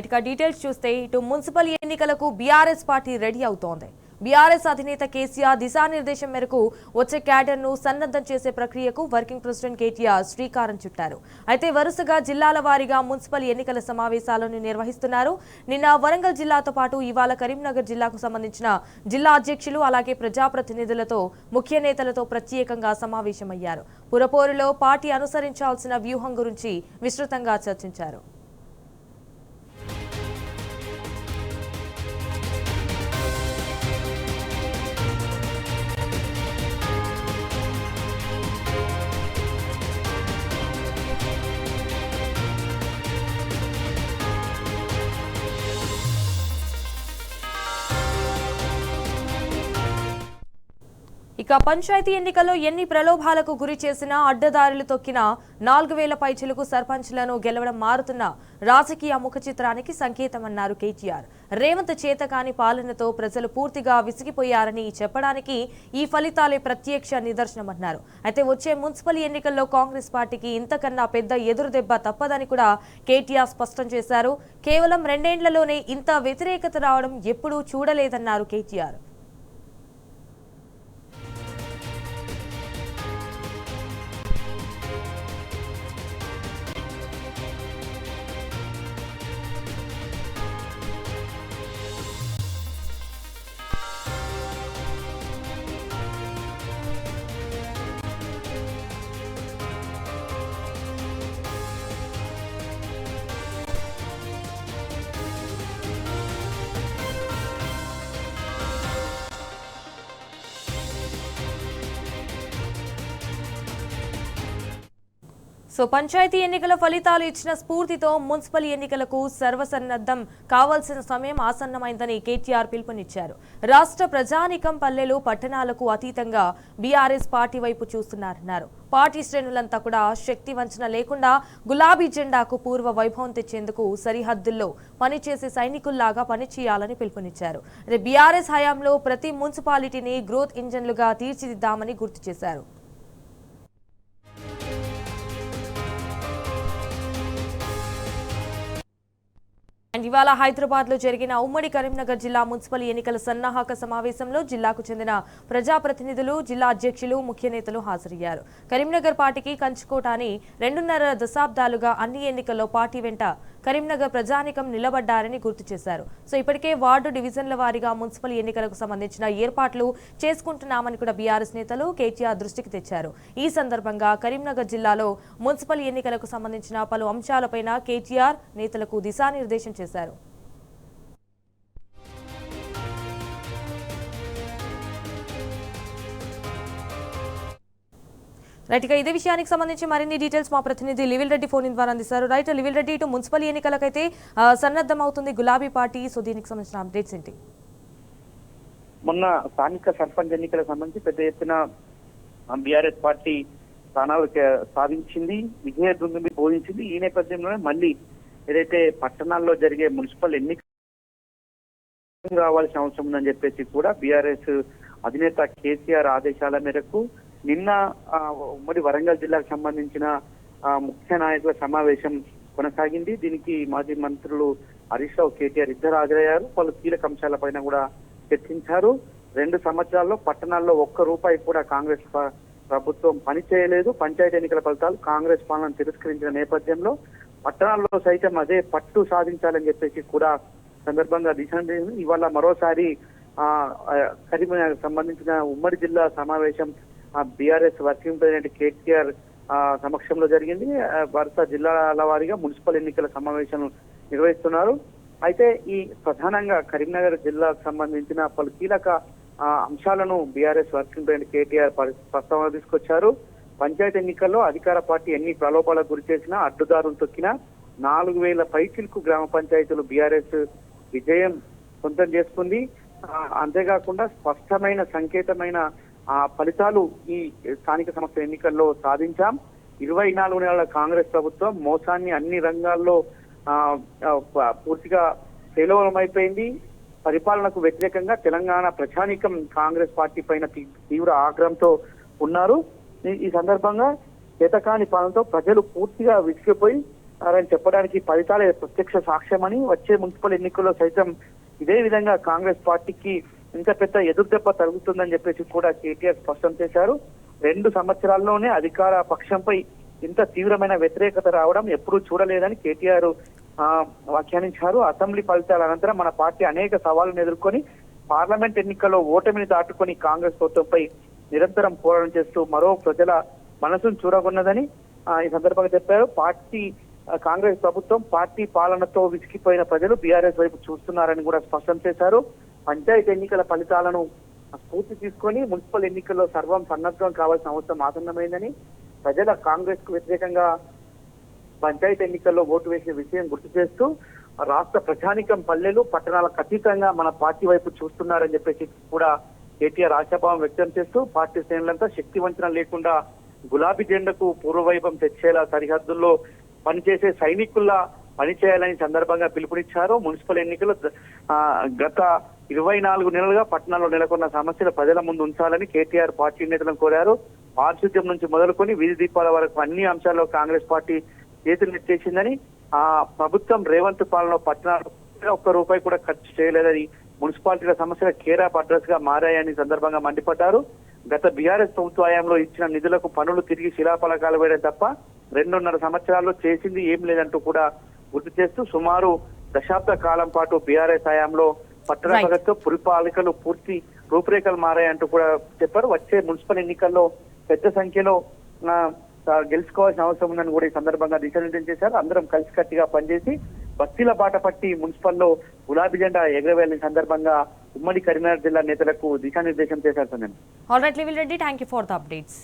ఇక డీటెయిల్స్ చూస్తే ఇటు మున్సిపల్ ఎన్నికలకు బీఆర్ఎస్ పార్టీ రెడీ అవుతోంది. బీఆర్ఎస్ అధినేత కేసీఆర్ దిశానిర్దేశం మేరకు వచ్చే క్యాడర్ ను సన్నద్ధం చేసే ప్రక్రియకు వర్కింగ్ ప్రెసిడెంట్ కేటీఆర్ శ్రీకారం చుట్టారు. అయితే వరుసగా జిల్లాల వారీగా మున్సిపల్ ఎన్నికల సమావేశాలను నిర్వహిస్తున్నారు. నిన్న వరంగల్ జిల్లాతో పాటు ఇవాళ కరీంనగర్ జిల్లాకు సంబంధించిన జిల్లా అధ్యక్షులు అలాగే ప్రజాప్రతినిధులతో ముఖ్య నేతలతో ప్రత్యేకంగా సమావేశమయ్యారు. పురపోరులో పార్టీ అనుసరించాల్సిన వ్యూహం గురించి విస్తృతంగా చర్చించారు. ఇక పంచాయతీ ఎన్నికల్లో ఎన్ని ప్రలోభాలకు గురి చేసినా అడ్డదారులు తొక్కిన 4000 పైచిలకు సర్పంచ్లను గెలవడం మారుతున్న రాజకీయ ముఖ చిత్రానికి సంకేతమన్నారు కేటీఆర్. రేవంత్ చేతకాని పాలనతో ప్రజలు పూర్తిగా విసిగిపోయారని చెప్పడానికి ఈ ఫలితాలే ప్రత్యక్ష నిదర్శనమన్నారు. అయితే వచ్చే మున్సిపల్ ఎన్నికల్లో కాంగ్రెస్ పార్టీకి ఇంతకన్నా పెద్ద ఎదురుదెబ్బ తప్పదని కూడా కేటీఆర్ స్పష్టం చేశారు. కేవలం 2 ఏళ్లలోనే ఇంత వ్యతిరేకత రావడం ఎప్పుడూ చూడలేదన్నారు కేటీఆర్. పంచాయతీ ఎన్నికల ఫలితాలు ఇచ్చిన స్ఫూర్తితో మున్సిపల్ ఎన్నికలకు సర్వసన్నద్ధం కావాల్సిన సమయం ఆసన్నమైందని కేటీఆర్ పిలుపునిచ్చారు. రాష్ట్ర ప్రజానికం పల్లెలు పట్టణాలకు అతీతంగా బీఆర్ఎస్ పార్టీ వైపు చూస్తున్నారన్నారు. పార్టీ శ్రేణులంతా కూడా శక్తి వంచన లేకుండా గులాబీ జెండాకు పూర్వ వైభవం తెచ్చేందుకు సరిహద్దుల్లో పనిచేసే సైనికుల్లాగా పనిచేయాలని పిలుపునిచ్చారు. బీఆర్ఎస్ హయాంలో ప్రతి మున్సిపాలిటీని గ్రోత్ ఇంజన్లుగా తీర్చిదిద్దామని గుర్తు చేశారు. ఇవాళ హైదరాబాద్ లో జరిగిన ఉమ్మడి కరీంనగర్ జిల్లా మున్సిపల్ ఎన్నికల సన్నాహక సమావేశంలో జిల్లాకు చెందిన ప్రజాప్రతినిధులు, జిల్లా అధ్యక్షులు, ముఖ్య నేతలు హాజరయ్యారు. కరీంనగర్ పార్టీకి కంచుకోట అని 2.5 దశాబ్దాలుగా అన్ని ఎన్నికల్లో పార్టీ వెంట కరీంనగర్ ప్రజానికం నిలబడ్డారని గుర్తు చేశారు. ఇప్పటికే వార్డు డివిజన్ల వారీగా మున్సిపల్ ఎన్నికలకు సంబంధించిన ఏర్పాట్లు చేసుకుంటున్నామని కూడా బీఆర్ఎస్ నేతలు కేటీఆర్ దృష్టికి తెచ్చారు. ఈ సందర్భంగా కరీంనగర్ జిల్లాలో మున్సిపల్ ఎన్నికలకు సంబంధించిన పలు అంశాలపైన కేటీఆర్ నేతలకు దిశానిర్దేశం చేశారు. రైట్, ఇక ఇదే విషయానికి సంబంధించి మరిన్ని డీటెయిల్స్ మా ప్రతినిధి లివిల్ రెడ్డి ఫోన్ ద్వారా అందిస్తారు. రైట్ లివిల్ రెడ్డి, ఇటు మున్సిపల్ ఎన్నికలకైతే సన్నద్ధం అవుతుంది గులాబీ పార్టీ. దీనికి సంబంధించిన అప్డేట్స్ ఏంటి? మొన్న స్థానిక సర్పంచ్ ఎన్నికలకు సంబంధించి పెద్ద ఎత్తున బీఆర్ఎస్ పార్టీ స్థానాలు సాధించింది, విజయ దుందుని బోధించింది. ఈ నేపథ్యంలోనే మళ్ళీ ఏదైతే పట్టణాల్లో జరిగే మున్సిపల్ ఎన్నిక రావాల్సిన అవసరం ఉందని చెప్పేసి కూడా బీఆర్ఎస్ అధినేత కేసీఆర్ ఆదేశాల మేరకు నిన్న ఉమ్మడి వరంగల్ జిల్లాకు సంబంధించిన ముఖ్య నాయకుల సమావేశం కొనసాగింది. దీనికి మాజీ మంత్రులు హరీష్ రావు, కేటీఆర్ ఇద్దరు హాజరయ్యారు. పలు కీలక అంశాలపైన కూడా చర్చించారు. 2 సంవత్సరాల్లో పట్టణాల్లో ₹1 కూడా కాంగ్రెస్ ప్రభుత్వం పనిచేయలేదు. పంచాయతీ ఎన్నికల ఫలితాలు కాంగ్రెస్ పాలన తిరస్కరించిన నేపథ్యంలో పట్టణాల్లో సైతం అదే పట్టు సాధించాలని చెప్పేసి కూడా సందర్భంగా దిశానిర్దేశం. ఇవాళ మరోసారి కరీంనగర్ సంబంధించిన ఉమ్మడి జిల్లా సమావేశం బీఆర్ఎస్ వర్కింగ్ ప్రెసిడెంట్ కేటీఆర్ సమక్షంలో జరిగింది. వరుస జిల్లాల వారీగా మున్సిపల్ ఎన్నికల సమావేశం నిర్వహిస్తున్నారు. అయితే ఈ ప్రధానంగా కరీంనగర్ జిల్లాకు సంబంధించిన పలు కీలక అంశాలను బీఆర్ఎస్ వర్కింగ్ ప్రెసిడెంట్ కేటీఆర్ ప్రస్తావన తీసుకొచ్చారు. పంచాయతీ ఎన్నికల్లో అధికార పార్టీ ఎన్ని ప్రలోభాలకు గురి చేసినా, అడ్డుదారులు తొక్కినా 4000 పైచిలకు గ్రామ పంచాయతీలు బీఆర్ఎస్ విజయం సొంతం చేసుకుంది. అంతేకాకుండా స్పష్టమైన సంకేతమైన ఫలితాలు ఈ స్థానిక సంస్థల ఎన్నికల్లో సాధించాం. 24 నెలల కాంగ్రెస్ ప్రభుత్వం మోసాన్ని అన్ని రంగాల్లో పూర్తిగా పేలవమైపోయింది. పరిపాలనకు వ్యతిరేకంగా తెలంగాణ ప్రజానీకం కాంగ్రెస్ పార్టీ పైన తీవ్ర ఆగ్రహంతో ఉన్నారు. ఈ సందర్భంగా చేతకాని పాలనతో ప్రజలు పూర్తిగా విసిగిపోయి అని చెప్పడానికి ఫలితాలే ప్రత్యక్ష సాక్ష్యమని, వచ్చే మున్సిపల్ ఎన్నికల్లో సైతం ఇదే విధంగా కాంగ్రెస్ పార్టీకి ఇంత పెద్ద ఎదురుదెబ్బ తరుగుతుందని చెప్పేసి కూడా కేటీఆర్ స్పష్టం చేశారు. 2 సంవత్సరాల్లోనే అధికార పక్షంపై ఇంత తీవ్రమైన వ్యతిరేకత రావడం ఎప్పుడూ చూడలేదని కేటీఆర్ వ్యాఖ్యానించారు. అసెంబ్లీ ఫలితాల అనంతరం మన పార్టీ అనేక సవాళ్లను ఎదుర్కొని పార్లమెంట్ ఎన్నికల్లో ఓటమిని దాటుకొని కాంగ్రెస్ ప్రభుత్వంపై నిరంతరం పోరాటం చేస్తూ మరో ప్రజల మనసును చూరగొన్నదని ఈ సందర్భంగా చెప్పారు. కాంగ్రెస్ ప్రభుత్వం పార్టీ పాలనతో విసిగిపోయిన ప్రజలు బీఆర్ఎస్ వైపు చూస్తున్నారని కూడా స్పష్టం చేశారు. పంచాయతీ ఎన్నికల ఫలితాలను స్ఫూర్తి తీసుకొని మున్సిపల్ ఎన్నికల్లో సర్వం సన్నద్ధం కావాల్సిన అవసరం ఆసన్నమైందని, ప్రజల కాంగ్రెస్ కు వ్యతిరేకంగా పంచాయతీ ఎన్నికల్లో ఓటు వేసిన విషయం గుర్తు చేస్తూ రాష్ట్ర ప్రజానికం పల్లెలు పట్టణాలకు అతీతంగా మన పార్టీ వైపు చూస్తున్నారని చెప్పేసి కూడా కేటీఆర్ ఆశాభావం వ్యక్తం చేస్తూ పార్టీ శ్రేణులంతా శక్తి వంచన లేకుండా గులాబీ జెండాకు పూర్వవైభవం తెచ్చేలా సరిహద్దుల్లో పనిచేసే సైనికుల్లా పనిచేయాలని సందర్భంగా పిలుపునిచ్చారు. మున్సిపల్ ఎన్నికలు గత 24 నెలలుగా పట్టణాల్లో నెలకొన్న సమస్యలు ప్రజల ముందు ఉంచాలని కేటీఆర్ పార్టీ నేతలను కోరారు. పారిశుద్ధ్యం నుంచి మొదలుకొని వీధి దీపాల వరకు అన్ని అంశాల్లో కాంగ్రెస్ పార్టీ చేతులెత్తేసిందని, ప్రభుత్వం రేవంత్ పాలన పట్టణాలు ₹1 కూడా ఖర్చు చేయలేదని, మున్సిపాలిటీల సమస్యల కేరాఫ్ అడ్రస్ గా మారాయని సందర్భంగా మండిపడ్డారు. గత బీఆర్ఎస్ ప్రభుత్వ హయాంలో ఇచ్చిన నిధులకు పనులు తిరిగి శిలాఫలకాలు వేయడం తప్ప 2.5 సంవత్సరాల్లో చేసింది ఏం లేదంటూ కూడా గుర్తు చేస్తూ సుమారు దశాబ్ద కాలం పాటు బీఆర్ఎస్ హయాంలో పట్టణ ప్రగతితో పురపాలికలు పూర్తి రూపురేఖలు మారాయంటూ కూడా చెప్పారు. వచ్చే మున్సిపల్ ఎన్నికల్లో పెద్ద సంఖ్యలో గెలుచుకోవాల్సిన అవసరం ఉందని కూడా ఈ సందర్భంగా దిశానిర్దేశం చేశారు. అందరం కలిసికట్టుగా పనిచేసి బస్తీల బాట పట్టి మున్సిపల్లో గులాబీ జెండా ఎగరవేయాలని సందర్భంగా ఉమ్మడి కరీంనగర్ జిల్లా నేతలకు దిశానిర్దేశం చేశారు. All right, Levil Reddy, thank you for the updates.